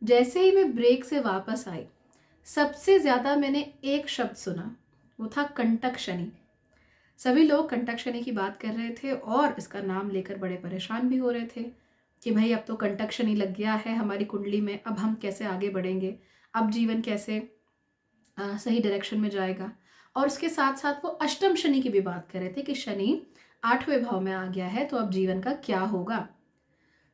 जैसे ही मैं ब्रेक से वापस आई, सबसे ज़्यादा मैंने एक शब्द सुना, वो था कंटक शनि। सभी लोग कंटक शनि की बात कर रहे थे और इसका नाम लेकर बड़े परेशान भी हो रहे थे कि भाई अब तो कंटक शनि लग गया है हमारी कुंडली में, अब हम कैसे आगे बढ़ेंगे, अब जीवन कैसे सही डायरेक्शन में जाएगा। और उसके साथ साथ वो अष्टम शनि की भी बात कर रहे थे कि शनि 8वें भाव में आ गया है, तो अब जीवन का क्या होगा।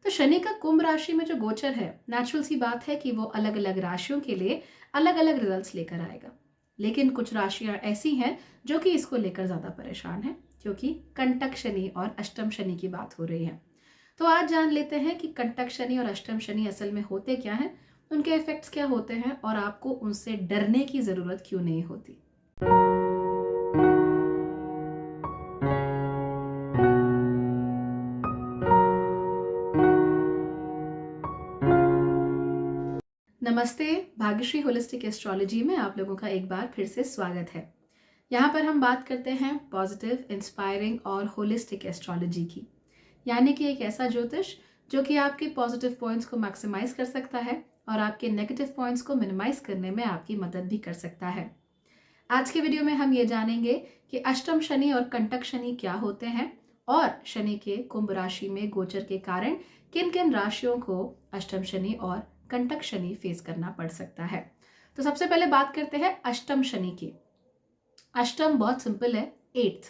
तो शनि का कुंभ राशि में जो गोचर है, नेचुरल सी बात है कि वो अलग अलग राशियों के लिए अलग अलग रिजल्ट्स लेकर आएगा। लेकिन कुछ राशियां ऐसी हैं जो कि इसको लेकर ज़्यादा परेशान हैं, क्योंकि कंटक शनि और अष्टम शनि की बात हो रही है। तो आज जान लेते हैं कि कंटक शनि और अष्टम शनि असल में होते क्या हैं, उनके इफेक्ट्स क्या होते हैं और आपको उनसे डरने की ज़रूरत क्यों नहीं होती। नमस्ते, भाग्यश्री होलिस्टिक एस्ट्रोलॉजी में आप लोगों का एक बार फिर से स्वागत है। यहाँ पर हम बात करते हैं पॉजिटिव, इंस्पायरिंग और होलिस्टिक एस्ट्रोलॉजी की, यानी कि एक ऐसा ज्योतिष जो कि आपके पॉजिटिव पॉइंट्स को मैक्सिमाइज कर सकता है और आपके नेगेटिव पॉइंट्स को मिनिमाइज करने में आपकी मदद भी कर सकता है। आज के वीडियो में हम ये जानेंगे कि अष्टम शनि और कंटक शनि क्या होते हैं और शनि के कुंभ राशि में गोचर के कारण किन किन राशियों को अष्टम शनि और कंटक शनि फेस करना पड़ सकता है। तो सबसे पहले बात करते हैं अष्टम शनि की। अष्टम बहुत सिंपल है, 8th,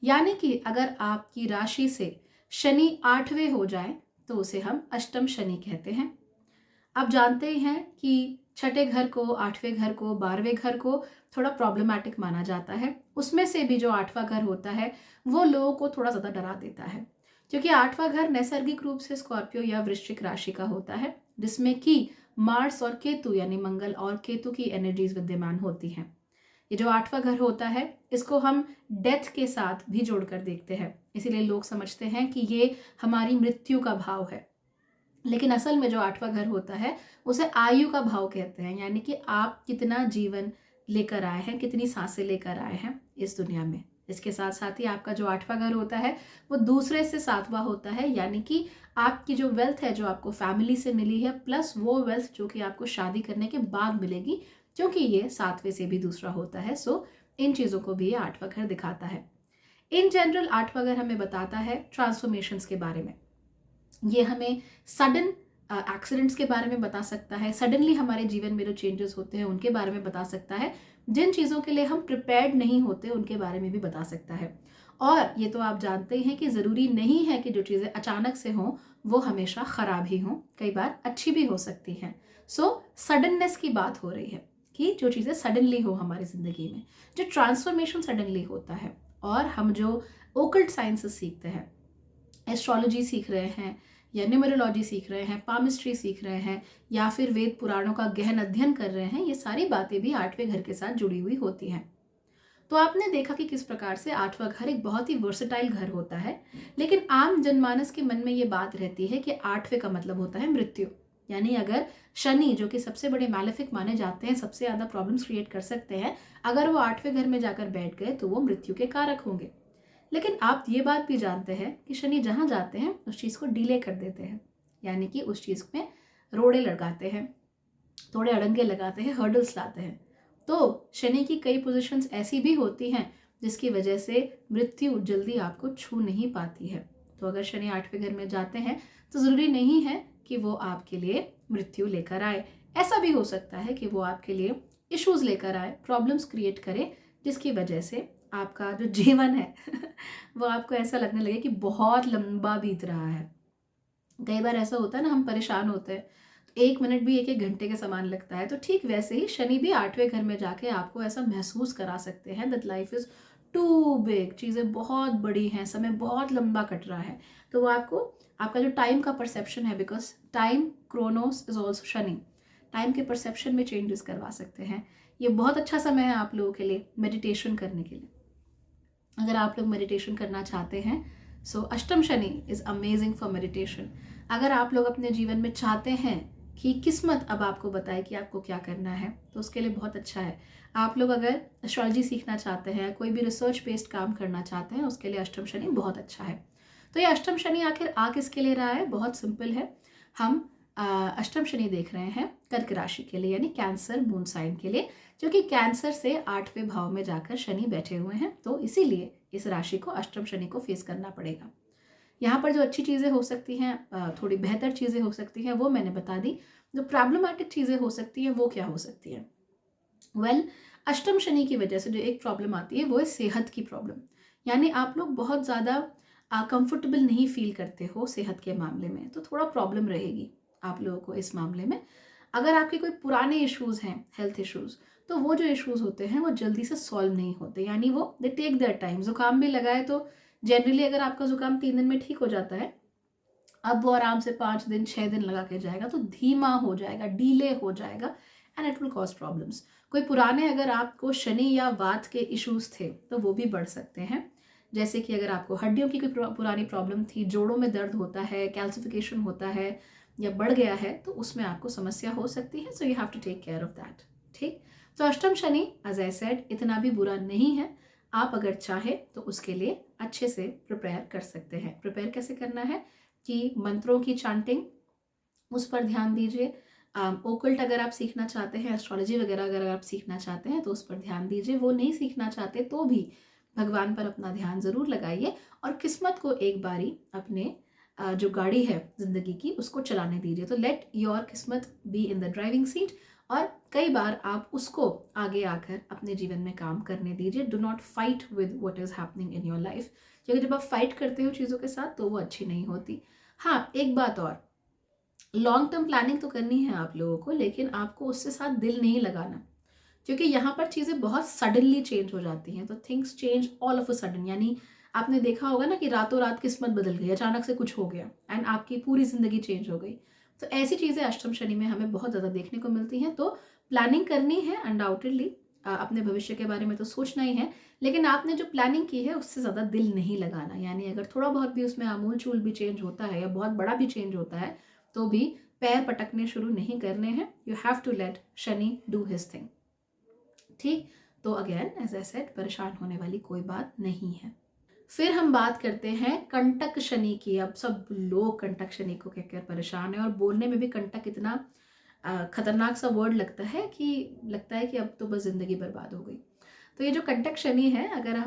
यानी कि अगर आपकी राशि से शनि 8वें हो जाए तो उसे हम अष्टम शनि कहते हैं। आप जानते ही हैं कि छठे घर को, 8वें घर को, 12वें घर को थोड़ा प्रॉब्लमैटिक माना जाता है। उसमें से भी जो 8वां घर होता है वो लोगों को थोड़ा ज़्यादा डरा देता है, क्योंकि 8वां घर नैसर्गिक रूप से स्कॉर्पियो या वृश्चिक राशि का होता है, जिसमें कि मार्स और केतु यानी मंगल और केतु की एनर्जीज विद्यमान होती हैं। ये जो 8वां घर होता है इसको हम डेथ के साथ भी जोड़कर देखते हैं, इसीलिए लोग समझते हैं कि ये हमारी मृत्यु का भाव है। लेकिन असल में जो 8वां घर होता है उसे आयु का भाव कहते हैं, यानी कि आप कितना जीवन लेकर आए हैं, कितनी सांसें लेकर आए हैं इस दुनिया में। इसके साथ साथ ही आपका जो 8वां घर होता है वो दूसरे से 7वां होता है, यानी कि आपकी जो वेल्थ है जो आपको फैमिली से मिली है, प्लस वो वेल्थ जो कि आपको शादी करने के बाद मिलेगी, क्योंकि ये 7वें से भी दूसरा होता है। सो इन चीज़ों को भी ये 8वां घर दिखाता है। इन जनरल 8वां घर हमें बताता है ट्रांसफॉर्मेशंस के बारे में। ये हमें सडन एक्सीडेंट्स के बारे में बता सकता है, सडनली हमारे जीवन में जो चेंजेस होते हैं उनके बारे में बता सकता है, जिन चीज़ों के लिए हम प्रिपेयर्ड नहीं होते उनके बारे में भी बता सकता है। और ये तो आप जानते हैं कि ज़रूरी नहीं है कि जो चीज़ें अचानक से हों वो हमेशा ख़राब ही हों, कई बार अच्छी भी हो सकती हैं। सो सडननेस की बात हो रही है कि जो चीज़ें सडनली हो हमारी ज़िंदगी में, जो ट्रांसफॉर्मेशन सडनली होता है। और हम जो ओकल्ट साइंसेस सीखते हैं, एस्ट्रोलॉजी सीख रहे हैं या न्यूमरोलॉजी सीख रहे हैं, पामिस्ट्री सीख रहे हैं या फिर वेद पुराणों का गहन अध्ययन कर रहे हैं, ये सारी बातें भी 8वें घर के साथ जुड़ी हुई होती हैं। तो आपने देखा कि किस प्रकार से 8वां घर एक बहुत ही वर्सेटाइल घर होता है। लेकिन आम जनमानस के मन में ये बात रहती है कि 8वें का मतलब होता है मृत्यु, यानी अगर शनि जो कि सबसे बड़े मैलेफिक माने जाते हैं, सबसे ज़्यादा प्रॉब्लम्स क्रिएट कर सकते हैं, अगर वो 8वें घर में जाकर बैठ गए तो वो मृत्यु के कारक होंगे। लेकिन आप ये बात भी जानते हैं कि शनि जहाँ जाते हैं उस चीज़ को डिले कर देते हैं, यानी कि उस चीज़ में रोड़े लगाते हैं, थोड़े अड़ंगे लगाते हैं, हर्डल्स लाते हैं। तो शनि की कई पोजीशंस ऐसी भी होती हैं जिसकी वजह से मृत्यु जल्दी आपको छू नहीं पाती है। तो अगर शनि 8वें घर में जाते हैं तो ज़रूरी नहीं है कि वो आपके लिए मृत्यु लेकर आए। ऐसा भी हो सकता है कि वो आपके लिए इश्यूज़ लेकर आए, प्रॉब्लम्स क्रिएट करे, जिसकी वजह से आपका जो जीवन है वो आपको ऐसा लगने लगे कि बहुत लंबा बीत रहा है। कई बार ऐसा होता है ना, हम परेशान होते हैं तो 1 मिनट भी 1-1 घंटे के समान लगता है। तो ठीक वैसे ही शनि भी 8वें घर में जाके आपको ऐसा महसूस करा सकते हैं that life is too big, चीज़ें बहुत बड़ी हैं, समय बहुत लंबा कट रहा है। तो वो आपको आपका जो टाइम का परसेप्शन है, because time Kronos is also Shani, time के परसेप्शन में चेंजेस करवा सकते हैं। ये बहुत अच्छा समय है आप लोगों के लिए मेडिटेशन करने के लिए। अगर आप लोग मेडिटेशन करना चाहते हैं, सो अष्टम Shani is amazing for meditation. अगर आप लोग अपने जीवन में चाहते हैं कि किस्मत अब आपको बताए कि आपको क्या करना है, तो उसके लिए बहुत अच्छा है। आप लोग अगर एस्ट्रोलॉजी सीखना चाहते हैं, कोई भी रिसर्च बेस्ड काम करना चाहते हैं, उसके लिए अष्टम शनि बहुत अच्छा है। तो ये अष्टम शनि आखिर आ किसके लिए रहा है? बहुत सिंपल है। हम अष्टम शनि देख रहे हैं कर्क राशि के लिए, यानी कैंसर मून साइन के लिए, क्योंकि कैंसर से 8वें भाव में जाकर शनि बैठे हुए हैं, तो इसीलिए इस राशि को अष्टम शनि को फेस करना पड़ेगा। यहाँ पर जो अच्छी चीज़ें हो सकती हैं, थोड़ी बेहतर चीज़ें हो सकती हैं, वो मैंने बता दी। जो प्रॉब्लमेटिक चीज़ें हो सकती हैं वो क्या हो सकती हैं? वेल, अष्टम शनि की वजह से जो एक प्रॉब्लम आती है वो है सेहत की प्रॉब्लम। यानी आप लोग बहुत ज़्यादा कंफर्टेबल नहीं फील करते हो सेहत के मामले में, तो थोड़ा प्रॉब्लम रहेगी आप लोगों को इस मामले में। अगर आपके कोई पुराने इश्यूज़ हैं, हेल्थ इश्यूज़, तो वो जो इश्यूज़ होते हैं वो जल्दी से सॉल्व नहीं होते, यानी वो दे टेक देयर टाइम। ज़ुकाम भी लगा है तो जनरली अगर आपका ज़ुकाम 3 दिन में ठीक हो जाता है, अब वो आराम से 5 दिन 6 दिन लगा के जाएगा, तो धीमा हो जाएगा, डीले हो जाएगा, and it will cause problems. कोई पुराने अगर आपको शनि या वात के इश्यूज थे तो वो भी बढ़ सकते हैं। जैसे कि अगर आपको हड्डियों की कोई पुरानी प्रॉब्लम थी, जोड़ों में दर्द होता है, कैल्सिफिकेशन होता है या बढ़ गया है, तो उसमें आपको समस्या हो सकती है। So you have to take care of that. ठीक, तो अष्टम शनि एज आई सेड इतना भी बुरा नहीं है। आप अगर चाहे तो उसके लिए अच्छे से प्रिपेयर कर सकते हैं। प्रिपेयर कैसे करना है कि मंत्रों की चांटिंग, उस पर ध्यान दीजिए। ओकल्ट अगर आप सीखना चाहते हैं, एस्ट्रोलॉजी वगैरह अगर आप सीखना चाहते हैं तो उस पर ध्यान दीजिए। वो नहीं सीखना चाहते तो भी भगवान पर अपना ध्यान ज़रूर लगाइए, और किस्मत को एक बारी अपने जो गाड़ी है ज़िंदगी की उसको चलाने दीजिए। तो लेट योर किस्मत be in the driving seat, और कई बार आप उसको आगे आकर अपने जीवन में काम करने दीजिए। Do not fight with what is happening in your life, क्योंकि जब आप फाइट करते हो चीज़ों के साथ तो वो अच्छी नहीं होती। हाँ, एक बात और, लॉन्ग टर्म प्लानिंग तो करनी है आप लोगों को, लेकिन आपको उससे साथ दिल नहीं लगाना, क्योंकि यहाँ पर चीज़ें बहुत सडनली चेंज हो जाती हैं। तो things change all of a sudden, यानी आपने देखा होगा ना कि रातों रात किस्मत बदल गई, अचानक से कुछ हो गया एंड आपकी पूरी ज़िंदगी चेंज हो गई। तो ऐसी चीज़ें अष्टम शनि में हमें बहुत ज़्यादा देखने को मिलती हैं। तो प्लानिंग करनी है अनडाउटेडली, अपने भविष्य के बारे में तो सोचना ही है, लेकिन आपने जो प्लानिंग की है उससे ज़्यादा दिल नहीं लगाना। यानी अगर थोड़ा बहुत भी उसमें आमूल चूल भी चेंज होता है या बहुत बड़ा भी चेंज होता है तो भी पैर पटकने शुरू नहीं करने हैं। You have to let Shani do his thing. ठीक, तो अगेन एज आई सेड परेशान होने वाली कोई बात नहीं है। फिर हम बात करते हैं कंटक शनि की। अब सब लोग कंटक शनि को कहकर परेशान है, और बोलने में भी कंटक इतना खतरनाक सा वर्ड लगता है कि अब तो बस जिंदगी बर्बाद हो गई। तो ये जो कंटक शनि है, अगर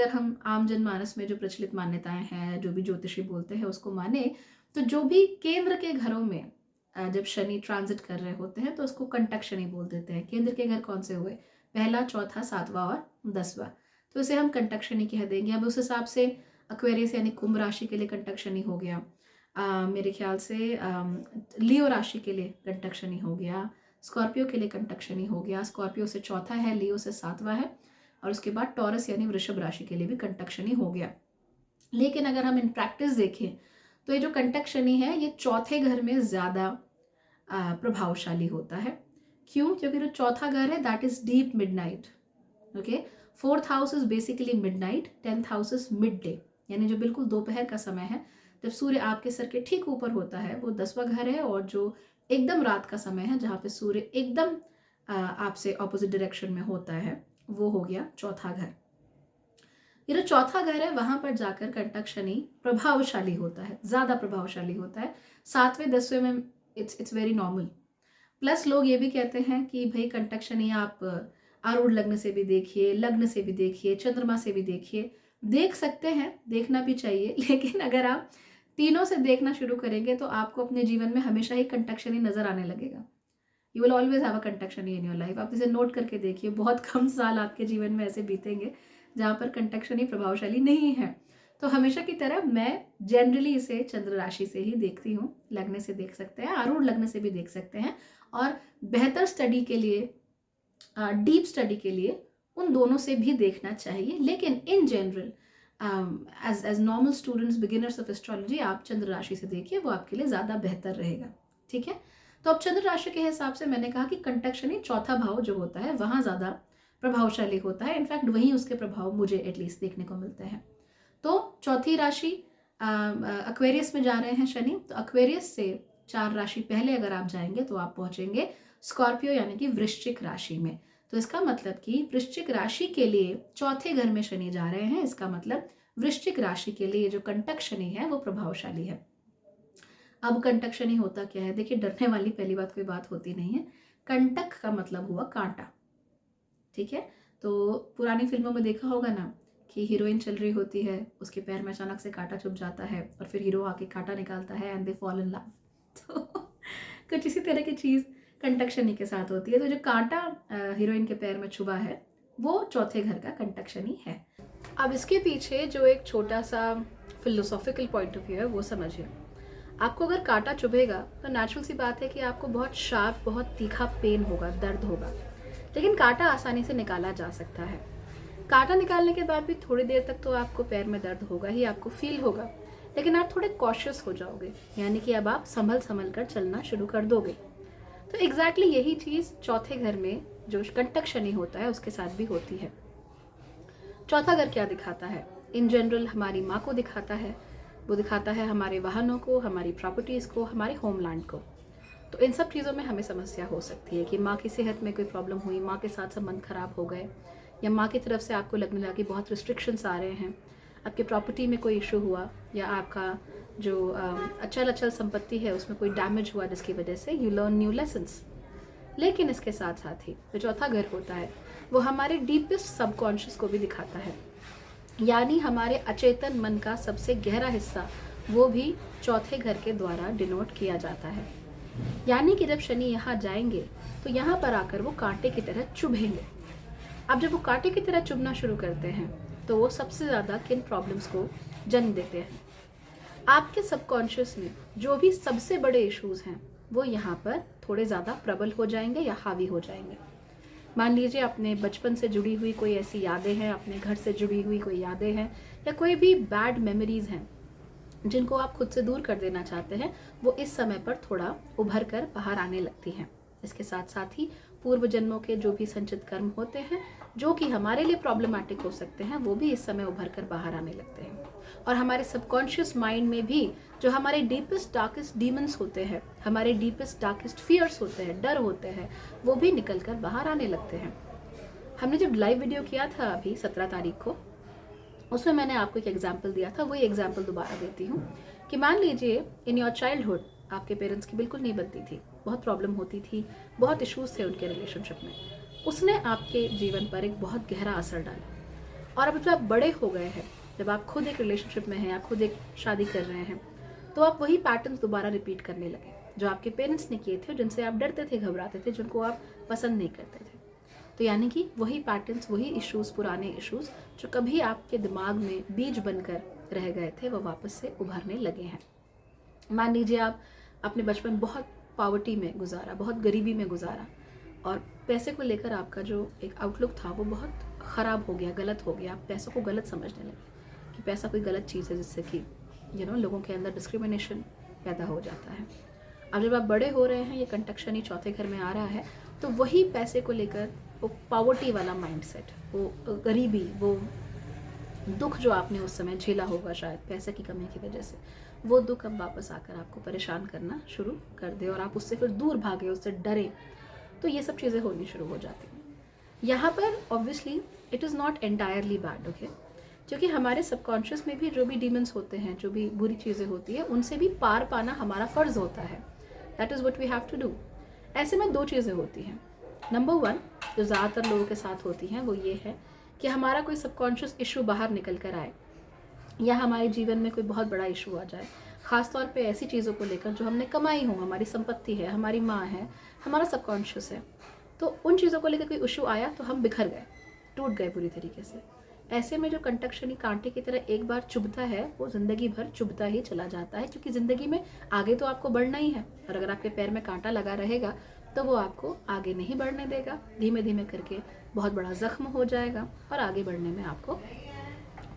हम आम जनमानस में जो प्रचलित मान्यताएं हैं, जो भी ज्योतिषी बोलते हैं उसको माने, तो जो भी केंद्र के घरों में जब शनि ट्रांजिट कर रहे होते हैं तो उसको कंटक शनि बोल देते हैं। केंद्र के घर कौन से हुए? पहला, चौथा, 7वां और 10वां। तो इसे हम कंटक शनि कह देंगे। अब उस हिसाब से एक्वेरियस यानी कुंभ राशि के लिए कंटक शनि हो गया। मेरे ख्याल से लियो राशि के लिए कंटक शनि हो गया। स्कॉर्पियो के लिए कंटक शनि हो गया। स्कॉर्पियो से चौथा है, लियो से 7वां है, और उसके बाद टॉरस यानी वृषभ राशि के लिए भी कंटक शनि हो गया। लेकिन अगर हम इन प्रैक्टिस देखें तो ये जो कंटक शनि है ये चौथे घर में ज़्यादा प्रभावशाली होता है। क्यों? क्योंकि जो चौथा घर है that is deep midnight. Okay, 4th house is basically midnight, 10th house is mid day, यानी जो बिल्कुल दोपहर का समय है जब सूर्य आपके सर के ठीक ऊपर होता है, वो 10वां घर है। और जो एकदम रात का समय है जहाँ पे सूर्य एकदम आपसे ऑपोजिट डायरेक्शन में होता है, वो हो गया चौथा घर। ये जो चौथा घर है वहां पर जाकर कंटक शनि प्रभावशाली होता है, ज्यादा प्रभावशाली होता है। 7वें 10वें में इट्स वेरी नॉर्मल। प्लस लोग ये भी कहते हैं कि भाई कंटक शनि आप आरूढ़ लग्न से भी देखिए, लग्न से भी देखिए, चंद्रमा से भी देखिए। देख सकते हैं, देखना भी चाहिए, लेकिन अगर आप तीनों से देखना शुरू करेंगे तो आपको अपने जीवन में हमेशा ही कंटक शनि नजर आने लगेगा। You will always have a kantak Shani in your life. आप इसे नोट करके देखिए, बहुत कम साल आपके जीवन में ऐसे बीतेंगे जहाँ पर कंटक शनि प्रभावशाली नहीं है। तो हमेशा की तरह मैं जनरली इसे चंद्र राशि से ही देखती हूँ। लग्न से देख सकते हैं, आरूढ़ लग्न से भी देख सकते हैं, और बेहतर स्टडी के लिए, डीप स्टडी के लिए उन दोनों से भी देखना चाहिए। लेकिन in general as normal students, beginners of astrology, आप चंद्र राशि से देखिए, वो आपके लिए ज़्यादा बेहतर रहेगा। ठीक है, तो अब चंद्र राशि के हिसाब से मैंने कहा कि कंटक शनि चौथा भाव जो होता है वहाँ ज़्यादा प्रभावशाली होता है। इनफैक्ट वहीं उसके प्रभाव मुझे एटलीस्ट देखने को मिलते हैं। तो चौथी राशि एक्वेरियस में जा रहे हैं शनि, तो एक्वेरियस से 4 राशि पहले अगर आप जाएंगे तो आप पहुंचेंगे स्कॉर्पियो यानी कि वृश्चिक राशि में। तो इसका मतलब कि वृश्चिक राशि के लिए चौथे घर में शनि जा रहे हैं, इसका मतलब वृश्चिक राशि के लिए जो कंटक शनि है वो प्रभावशाली है। अब कंटक शनि होता क्या है? देखिए, डरने वाली पहली बात कोई बात होती नहीं है। कंटक का मतलब हुआ कांटा, ठीक है? तो पुरानी फिल्मों में देखा होगा ना कि हीरोइन चल रही होती है, उसके पैर में अचानक से कांटा चुभ जाता है और फिर हीरो आके कांटा निकालता है and they fall in love. तो कुछ इसी तरह की चीज़ कंटक शनि के साथ होती है। तो जो कांटा हीरोइन के पैर में चुभा है, वो चौथे घर का कंटक शनि है। अब इसके पीछे जो एक छोटा सा फिलोसॉफिकल पॉइंट ऑफ व्यू है वो समझिए। आपको अगर कांटा चुभेगा तो नेचुरल सी बात है कि आपको बहुत शार्प, बहुत तीखा पेन होगा, दर्द होगा, लेकिन कांटा आसानी से निकाला जा सकता है। कांटा निकालने के बाद भी थोड़ी देर तक तो आपको पैर में दर्द होगा ही, आपको फील होगा, लेकिन आप थोड़े कॉशियस हो जाओगे, यानी कि अब आप संभल कर चलना शुरू कर दोगे। तो एग्जैक्टली यही चीज़ चौथे घर में जो कंटक शनि होता है उसके साथ भी होती है। चौथा घर क्या दिखाता है? इन जनरल हमारी माँ को दिखाता है, वो दिखाता है हमारे वाहनों को, हमारी प्रॉपर्टीज़ को, हमारे होमलैंड को। तो इन सब चीज़ों में हमें समस्या हो सकती है कि माँ की सेहत में कोई प्रॉब्लम हुई, माँ के साथ संबंध खराब हो गए, या माँ की तरफ से आपको लगने लगा कि बहुत रिस्ट्रिक्शंस आ रहे हैं, आपकी प्रॉपर्टी में कोई इशू हुआ, या आपका जो अचल अचल संपत्ति है उसमें कोई डैमेज हुआ जिसकी वजह से यू लर्न न्यू लेसन्स। लेकिन इसके साथ साथ ही जो चौथा घर होता है वो हमारे डीपेस्ट सबकॉन्शियस को भी दिखाता है, यानी हमारे अचेतन मन का सबसे गहरा हिस्सा, वो भी चौथे घर के द्वारा डिनोट किया जाता है। यानी कि जब शनि यहाँ जाएंगे तो यहाँ पर आकर वो कांटे की तरह चुभेंगे। अब जब वो कांटे की तरह चुभना शुरू करते हैं तो वो सबसे ज़्यादा किन प्रॉब्लम्स को जन्म देते हैं? आपके सबकॉन्शियस में जो भी सबसे बड़े इश्यूज हैं वो यहाँ पर थोड़े ज़्यादा प्रबल हो जाएंगे या हावी हो जाएंगे। मान लीजिए अपने बचपन से जुड़ी हुई कोई ऐसी यादें हैं, अपने घर से जुड़ी हुई कोई यादें हैं, या कोई भी बैड मेमोरीज हैं जिनको आप खुद से दूर कर देना चाहते हैं, वो इस समय पर थोड़ा उभर कर बाहर आने लगती हैं। इसके साथ साथ ही पूर्व जन्मों के जो भी संचित कर्म होते हैं जो कि हमारे लिए प्रॉब्लमैटिक हो सकते हैं, वो भी इस समय उभर कर बाहर आने लगते हैं। और हमारे सबकॉन्शियस माइंड में भी जो हमारे डीपेस्ट डार्केस्ट डीमंस होते हैं, हमारे डीपेस्ट डार्केस्ट फियर्स होते हैं, डर होते हैं, वो भी निकल कर बाहर आने लगते हैं। हमने जब लाइव वीडियो किया था अभी 17 तारीख को, उसमें मैंने आपको एक एग्जाम्पल दिया था, वही एग्जाम्पल दोबारा देती हूँ कि मान लीजिए इन योर चाइल्डहुड आपके पेरेंट्स की बिल्कुल नहीं बनती थी, बहुत प्रॉब्लम होती थी, बहुत इश्यूज थे उनके रिलेशनशिप में, उसने आपके जीवन पर एक बहुत गहरा असर डाला। और अब जब आप बड़े हो गए हैं, जब आप खुद एक रिलेशनशिप में हैं या खुद एक शादी कर रहे हैं, तो आप वही पैटर्न्स दोबारा रिपीट करने लगे जो आपके पेरेंट्स ने किए थे, जिनसे आप डरते थे, घबराते थे, जिनको आप पसंद नहीं करते थे। तो यानी कि वही पैटर्न्स, वही इश्यूज, पुराने इश्यूज जो कभी आपके दिमाग में बीज बनकर रह गए थे, वो वापस से उभरने लगे हैं। मान लीजिए आप अपने बचपन बहुत पावर्टी में गुजारा, बहुत गरीबी में गुजारा, और पैसे को लेकर आपका जो एक आउटलुक था वो बहुत ख़राब हो गया, गलत हो गया, आप पैसों को गलत समझने लगे कि पैसा कोई गलत चीज़ है जिससे कि लोगों के अंदर डिस्क्रिमिनेशन पैदा हो जाता है। अब जब आप बड़े हो रहे हैं, ये कंटक शनि चौथे घर में आ रहा है, तो वही पैसे को लेकर वो पावर्टी वाला माइंडसेट, वो गरीबी, वो दुख जो आपने उस समय झेला होगा शायद पैसे की कमी की वजह से, वो दुख अब वापस आकर आपको परेशान करना शुरू कर दे और आप उससे फिर दूर भागे, उससे डरे, तो ये सब चीज़ें होनी शुरू हो जाती हैं। यहाँ पर obviously it is not entirely bad, okay, क्योंकि हमारे सबकॉन्शियस में भी जो भी डीमंस होते हैं, जो भी बुरी चीज़ें होती है, उनसे भी पार पाना हमारा फ़र्ज़ होता है। That is what we have to do. ऐसे में दो चीज़ें होती हैं। नंबर वन, जो ज़्यादातर लोगों के साथ होती हैं, वो ये है कि हमारा कोई सबकॉन्शियस इशू बाहर निकल कर आए, या हमारे जीवन में कोई बहुत बड़ा इशू आ जाए, ख़ासतौर पे ऐसी चीज़ों को लेकर जो हमने कमाई हो, हमारी संपत्ति है, हमारी माँ है, हमारा सबकॉन्शियस है, तो उन चीज़ों को लेकर कोई इशू आया तो हम बिखर गए, टूट गए पूरी तरीके से। ऐसे में जो कंटक शनि कांटे की तरह एक बार चुभता है, वो ज़िंदगी भर चुभता ही चला जाता है, क्योंकि ज़िंदगी में आगे तो आपको बढ़ना ही है, और अगर आपके पैर में कांटा लगा रहेगा तो वो आपको आगे नहीं बढ़ने देगा, धीमे धीमे करके बहुत बड़ा ज़ख्म हो जाएगा और आगे बढ़ने में आपको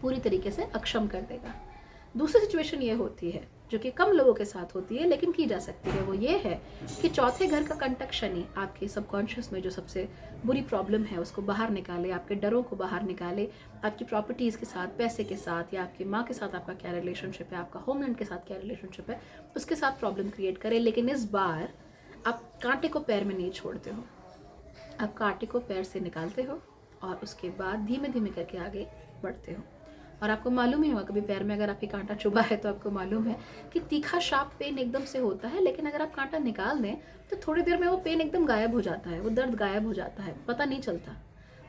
पूरी तरीके से अक्षम कर देगा। दूसरी सिचुएशन ये होती है जो कि कम लोगों के साथ होती है लेकिन की जा सकती है, वो ये है कि चौथे घर का कंटक शनि आपके सबकॉन्शियस में जो सबसे बुरी प्रॉब्लम है उसको बाहर निकाले, आपके डरों को बाहर निकाले, आपकी प्रॉपर्टीज़ के साथ, पैसे के साथ, या आपकी माँ के साथ आपका क्या रिलेशनशिप है, आपका होमलैंड के साथ क्या रिलेशनशिप है, उसके साथ प्रॉब्लम क्रिएट करे। लेकिन इस बार आप कांटे को पैर में नहीं छोड़ते हो, आप कांटे को पैर से निकालते हो और उसके बाद धीमे धीमे करके आगे बढ़ते हो। और आपको मालूम ही होगा, कभी पैर में अगर आपकी कांटा चुभा है तो आपको मालूम है कि तीखा शार्प पेन एकदम से होता है, लेकिन अगर आप कांटा निकाल दें तो थोड़ी देर में वो पेन एकदम गायब हो जाता है, वो दर्द गायब हो जाता है, पता नहीं चलता।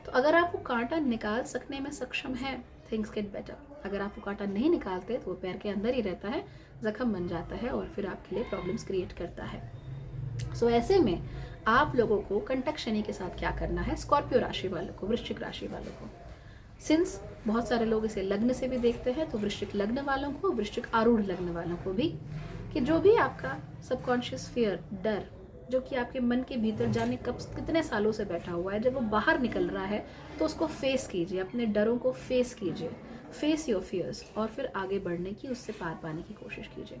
तो अगर आप वो कांटा निकाल सकने में सक्षम है, थिंग्स गेट बेटर। अगर आप वो कांटा नहीं निकालते तो वो पैर के अंदर ही रहता है, जख्म बन जाता है और फिर आपके लिए प्रॉब्लम्स क्रिएट करता है। सो ऐसे में आप लोगों को कंटक शनि के साथ क्या करना है, स्कॉर्पियो राशि वालों को, वृश्चिक राशि वालों को, सिंस बहुत सारे लोग इसे लग्न से भी देखते हैं, तो वृश्चिक लग्न वालों को, वृश्चिक आरूढ़ लग्न वालों को भी, कि जो भी आपका सबकॉन्शियस फियर, डर, जो कि आपके मन के भीतर जाने कब कितने सालों से बैठा हुआ है, जब वो बाहर निकल रहा है तो उसको फेस कीजिए, अपने डरों को फेस कीजिए, फेस योर फियर्स, और फिर आगे बढ़ने की, उससे पार पाने की कोशिश कीजिए।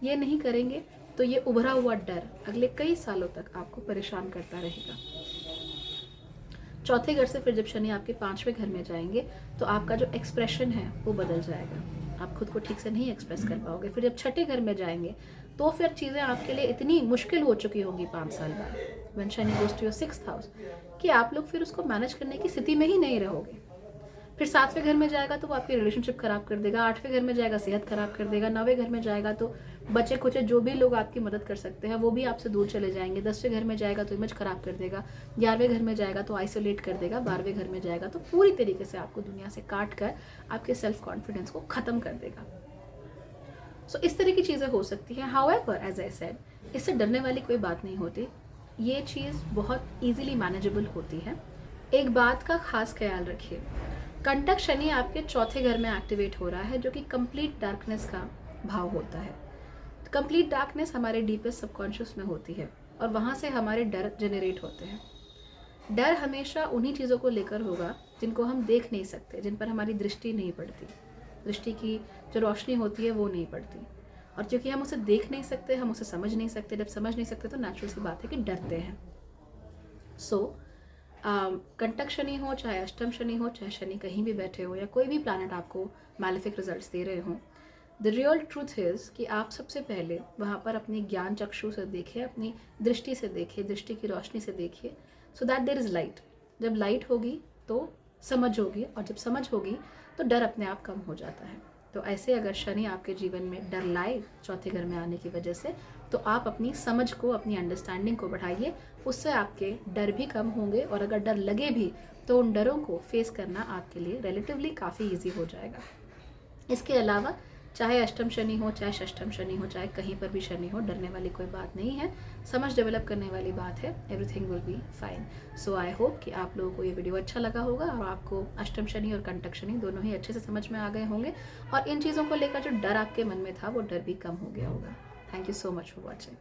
ये नहीं करेंगे तो ये उभरा हुआ डर अगले कई सालों तक आपको परेशान करता रहेगा। चौथे घर से फिर जब शनि आपके 5वें घर में जाएंगे तो आपका जो एक्सप्रेशन है वो बदल जाएगा, आप खुद को ठीक से नहीं एक्सप्रेस कर पाओगे। फिर जब छठे घर में जाएंगे तो फिर चीज़ें आपके लिए इतनी मुश्किल हो चुकी होंगी 5 साल बाद, when Shani goes to your 6th house, कि आप लोग फिर उसको मैनेज करने की स्थिति में ही नहीं रहोगे। फिर 7वें घर में जाएगा तो वो आपकी रिलेशनशिप खराब कर देगा, 8वें घर में जाएगा सेहत खराब कर देगा, 9वें घर में जाएगा तो बचे खुचे जो भी लोग आपकी मदद कर सकते हैं वो भी आपसे दूर चले जाएंगे, 10वें घर में जाएगा तो इमेज खराब कर देगा, 11वें घर में जाएगा तो आइसोलेट कर देगा, 12वें घर में जाएगा तो पूरी तरीके से आपको दुनिया से काट कर आपके सेल्फ कॉन्फिडेंस को ख़त्म कर देगा। सो इस तरह की चीज़ें हो सकती हैं। हाउएवर एज आई सेड, इससे डरने वाली कोई बात नहीं होती, ये चीज़ बहुत ईजिली मैनेजेबल होती है। एक बात का खास ख्याल रखिए, कंटक शनि आपके चौथे घर में एक्टिवेट हो रहा है, जो कि कंप्लीट डार्कनेस का भाव होता है। कंप्लीट डार्कनेस हमारे डीपेस्ट सबकॉन्शियस में होती है और वहाँ से हमारे डर जनरेट होते हैं। डर हमेशा उन्हीं चीज़ों को लेकर होगा जिनको हम देख नहीं सकते, जिन पर हमारी दृष्टि नहीं पड़ती, दृष्टि की जो रोशनी होती है वो नहीं पड़ती। और क्योंकि हम उसे देख नहीं सकते, हम उसे समझ नहीं सकते, जब समझ नहीं सकते तो नेचुरल सी बात है कि डरते हैं। सो कंटक शनि हो, चाहे अष्टम शनि हो, चाहे शनि कहीं भी बैठे हो, या कोई भी प्लैनेट आपको मैलेफिक रिजल्ट्स दे रहे हों, द रियल ट्रूथ इज़ कि आप सबसे पहले वहाँ पर अपनी ज्ञान चक्षु से देखिए, अपनी दृष्टि से देखिए, दृष्टि की रोशनी से देखिए, so that there is light. जब लाइट होगी तो समझ होगी, और जब समझ होगी तो डर अपने आप कम हो जाता है। तो ऐसे अगर शनि आपके जीवन में डर लाए चौथे घर में आने की वजह से, तो आप अपनी समझ को, अपनी अंडरस्टैंडिंग को बढ़ाइए, उससे आपके डर भी कम होंगे, और अगर डर लगे भी तो उन डरों को फेस करना आपके लिए रिलेटिवली काफ़ी ईजी हो जाएगा। इसके अलावा चाहे अष्टम शनि हो, चाहे षष्ठम शनि हो, चाहे कहीं पर भी शनि हो, डरने वाली कोई बात नहीं है, समझ डेवलप करने वाली बात है, everything will be fine. So I hope कि आप लोगों को ये वीडियो अच्छा लगा होगा और आपको अष्टम शनि और कंटक शनि दोनों ही अच्छे से समझ में आ गए होंगे, और इन चीज़ों को लेकर जो डर आपके मन में था वो डर भी कम हो गया होगा। Thank you so much for watching.